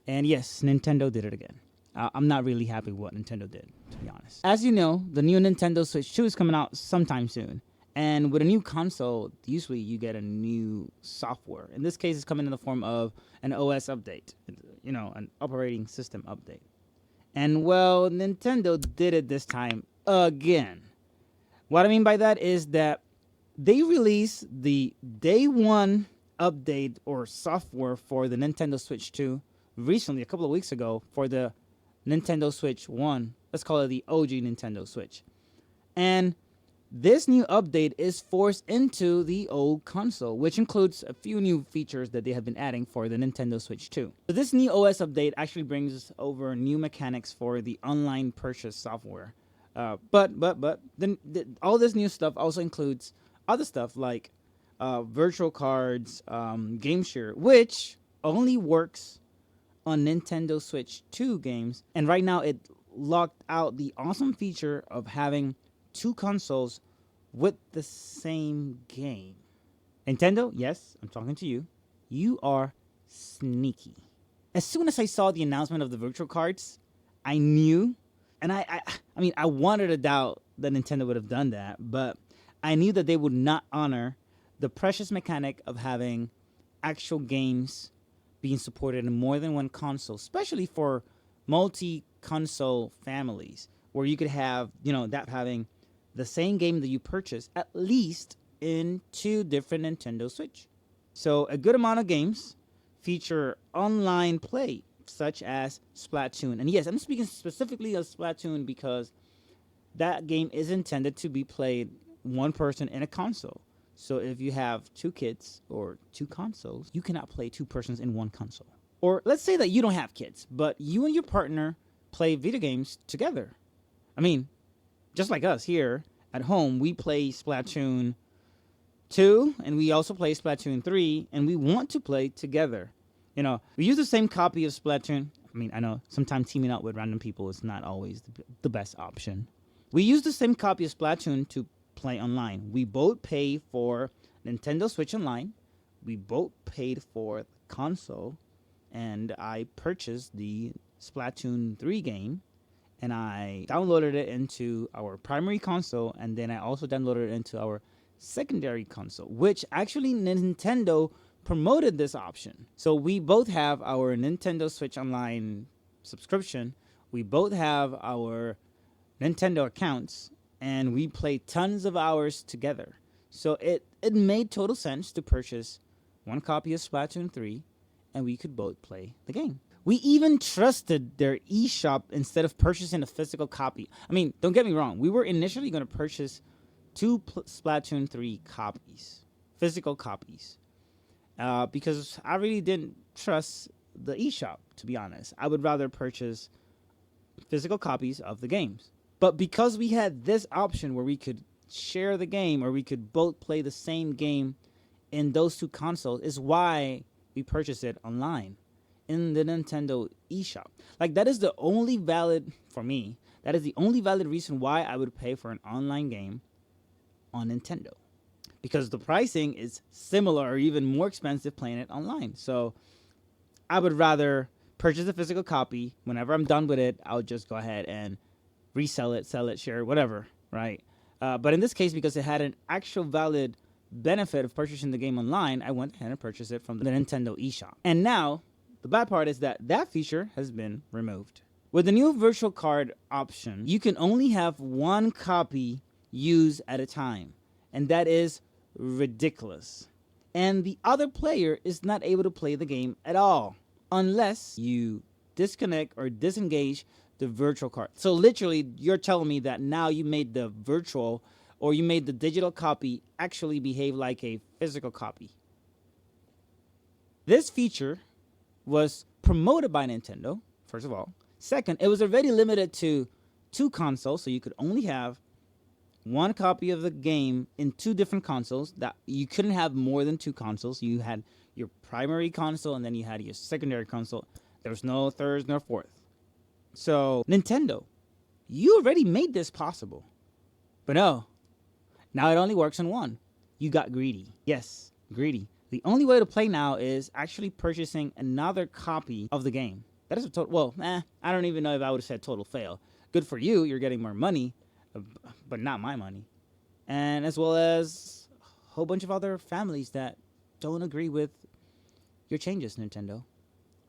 And yes, Nintendo did it again. I'm not really happy with what Nintendo did, to be honest. As you know, the new Nintendo Switch 2 is coming out sometime soon. And with a new console, usually you get a new software. In this case, it's coming in the form of an OS update, an operating system update. And well, Nintendo did it this time again. What I mean by that is that they released the day one update or software for the Nintendo Switch 2 recently, a couple of weeks ago, for the Nintendo Switch 1. Let's call it the OG Nintendo Switch. And this new update is forced into the old console, which includes a few new features that they have been adding for the Nintendo Switch 2. So this new OS update actually brings over new mechanics for the online purchase software. But all this new stuff also includes other stuff like virtual cards, game share, which only works on Nintendo Switch 2 games. And right now it locked out the awesome feature of having two consoles with the same game. Nintendo, yes, I'm talking to you. You are sneaky. As soon as I saw the announcement of the virtual cards, I knew, and I wanted to doubt that Nintendo would have done that, but I knew that they would not honor the precious mechanic of having actual games being supported in more than one console, especially for multi-console families, where you could have, that having the same game that you purchase at least in two different Nintendo Switch. So a good amount of games feature online play, such as Splatoon. And yes, I'm speaking specifically of Splatoon because that game is intended to be played one person in a console. So if you have two kids or two consoles, you cannot play two persons in one console. Or let's say that you don't have kids, but you and your partner play video games together. I mean, just like us here at home, we play Splatoon 2 and we also play Splatoon 3, and we want to play together. We use the same copy of Splatoon. I mean, I know sometimes teaming up with random people is not always the best option. We use the same copy of Splatoon to play online. We both pay for Nintendo Switch Online. We both paid for the console, and I purchased the Splatoon 3 game, and I downloaded it into our primary console, and then I also downloaded it into our secondary console, which actually Nintendo promoted this option. So we both have our Nintendo Switch Online subscription. We both have our Nintendo accounts, and we play tons of hours together. So it made total sense to purchase one copy of Splatoon 3, and we could both play the game. We even trusted their eShop instead of purchasing a physical copy. I mean, don't get me wrong. We were initially going to purchase two Splatoon 3 copies, physical copies, because I really didn't trust the eShop, to be honest. I would rather purchase physical copies of the games. But because we had this option where we could share the game, or we could both play the same game in those two consoles, is why we purchased it online in the Nintendo eShop. Like, that is the only valid, for me, that is the only valid reason why I would pay for an online game on Nintendo. Because the pricing is similar or even more expensive playing it online. So I would rather purchase a physical copy. Whenever I'm done with it, I'll just go ahead and resell it, sell it, share it, whatever, right? But in this case, because it had an actual valid benefit of purchasing the game online, I went ahead and purchased it from the Nintendo eShop. And now, the bad part is that that feature has been removed. With the new virtual card option, you can only have one copy used at a time, and that is ridiculous. And the other player is not able to play the game at all unless you disconnect or disengage the virtual card. So literally, you're telling me that now you made the virtual, or you made the digital copy actually behave like a physical copy. This feature was promoted by Nintendo, first of all. Second, it was already limited to two consoles, so you could only have one copy of the game in two different consoles. That you couldn't have more than two consoles. You had your primary console, and then you had your secondary console. There was no third nor fourth. So, Nintendo, you already made this possible. But no, now it only works on one. You got greedy. Yes, greedy. The only way to play now is actually purchasing another copy of the game. That is a total. Well, I don't even know if I would have said total fail. Good for you, you're getting more money, uh, but not my money, and as well as a whole bunch of other families that don't agree with your changes, Nintendo.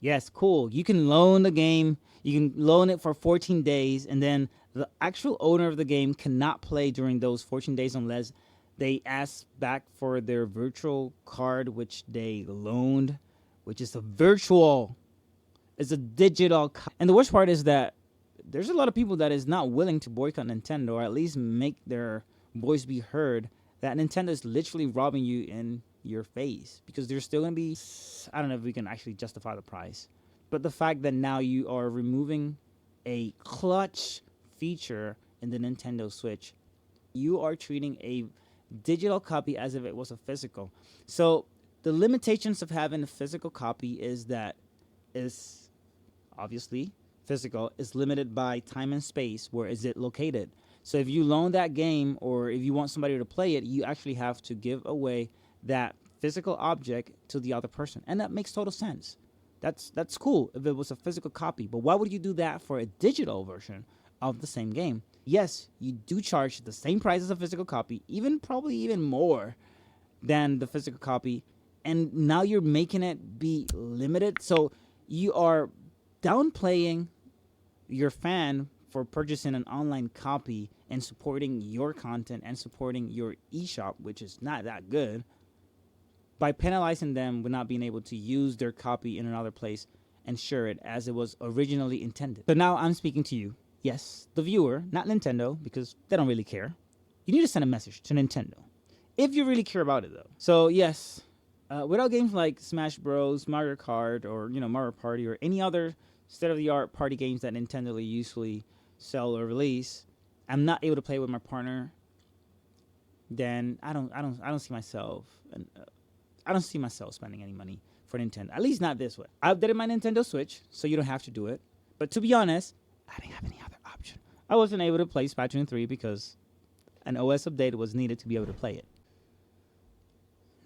Yes, cool. You can loan the game. You can loan it for 14 days, and then the actual owner of the game cannot play during those 14 days unless they ask back for their virtual card, which they loaned, which is a virtual. It's a digital. And the worst part is that there's a lot of people that is not willing to boycott Nintendo or at least make their voice be heard. That Nintendo is literally robbing you in your face because there's still gonna be. I don't know if we can actually justify the price, but the fact that now you are removing a clutch feature in the Nintendo Switch, you are treating a digital copy as if it was a physical. So the limitations of having a physical copy is that is obviously physical is limited by time and space. Where is it located? So if you loan that game or if you want somebody to play it, you actually have to give away that physical object to the other person. And that makes total sense. That's cool if it was a physical copy. But why would you do that for a digital version of the same game? Yes, you do charge the same price as a physical copy, probably even more than the physical copy. And now you're making it be limited. So you are downplaying your fan for purchasing an online copy and supporting your content and supporting your eShop, which is not that good, by penalizing them with not being able to use their copy in another place and share it as it was originally intended. So now I'm speaking to you. Yes, the viewer, not Nintendo, because they don't really care. You need to send a message to Nintendo if you really care about it, though. So yes, without games like Smash Bros, Mario Kart, or Mario Party, or any other state-of-the-art party games that Nintendo usually sell or release, I'm not able to play with my partner. Then I don't see myself, I don't see myself spending any money for Nintendo. At least not this way. I updated my Nintendo Switch, so you don't have to do it. But to be honest, I didn't have any other option. I wasn't able to play Splatoon 3 because an OS update was needed to be able to play it.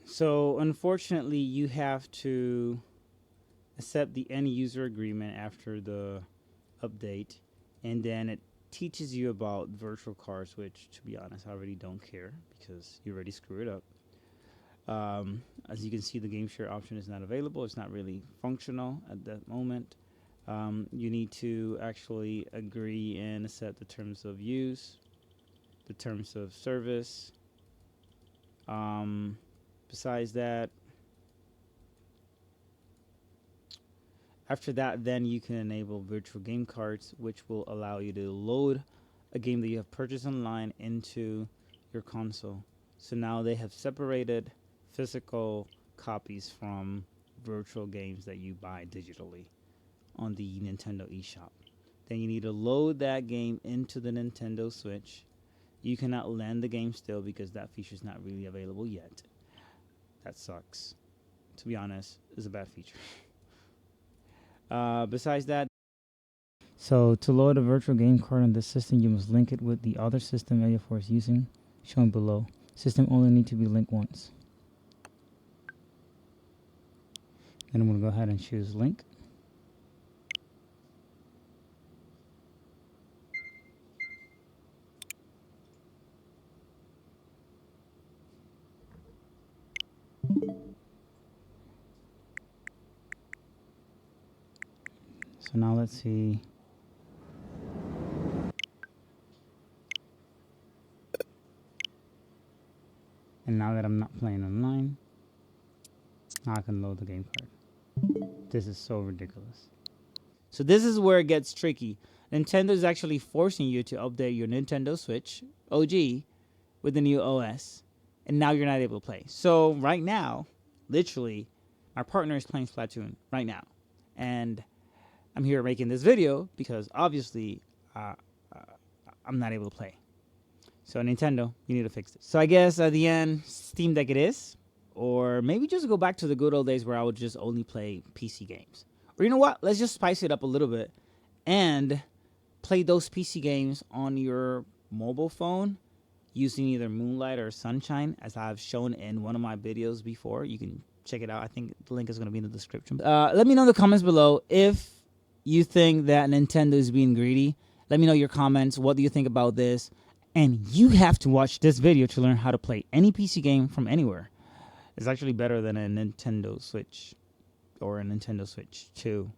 So unfortunately, you have to accept the end user agreement after the update, and then it teaches you about virtual cards, which, to be honest, I really don't care because you already screwed it up. As you can see, the game share option is not available. It's not really functional at that moment. You need to actually agree and accept the terms of use, the terms of service. Besides that, after that, then you can enable virtual game cards, which will allow you to load a game that you have purchased online into your console. So now they have separated physical copies from virtual games that you buy digitally on the Nintendo eShop. Then you need to load that game into the Nintendo Switch. You cannot lend the game still because that feature is not really available yet. That sucks. To be honest, it's a bad feature. Besides that, so to load a virtual game card on the system, you must link it with the other system Eddy04 is using, shown below. System only need to be linked once. Then I'm going to go ahead and choose link. So now let's see. And now that I'm not playing online, now I can load the game card. This is so ridiculous. So this is where it gets tricky. Nintendo is actually forcing you to update your Nintendo Switch OG with the new OS, and now you're not able to play. So right now, literally, my partner is playing Splatoon right now, and I'm here making this video because obviously I'm not able to play. So Nintendo, you need to fix this. So I guess at the end, Steam Deck it is. Or maybe just go back to the good old days where I would just only play PC games. Or you know what? Let's just spice it up a little bit and play those PC games on your mobile phone using either Moonlight or Sunshine, as I've shown in one of my videos before. You can check it out. I think the link is going to be in the description. Let me know in the comments below if you think that Nintendo is being greedy? Let me know your comments. What do you think about this? And you have to watch this video to learn how to play any PC game from anywhere. It's actually better than a Nintendo Switch or a Nintendo Switch 2.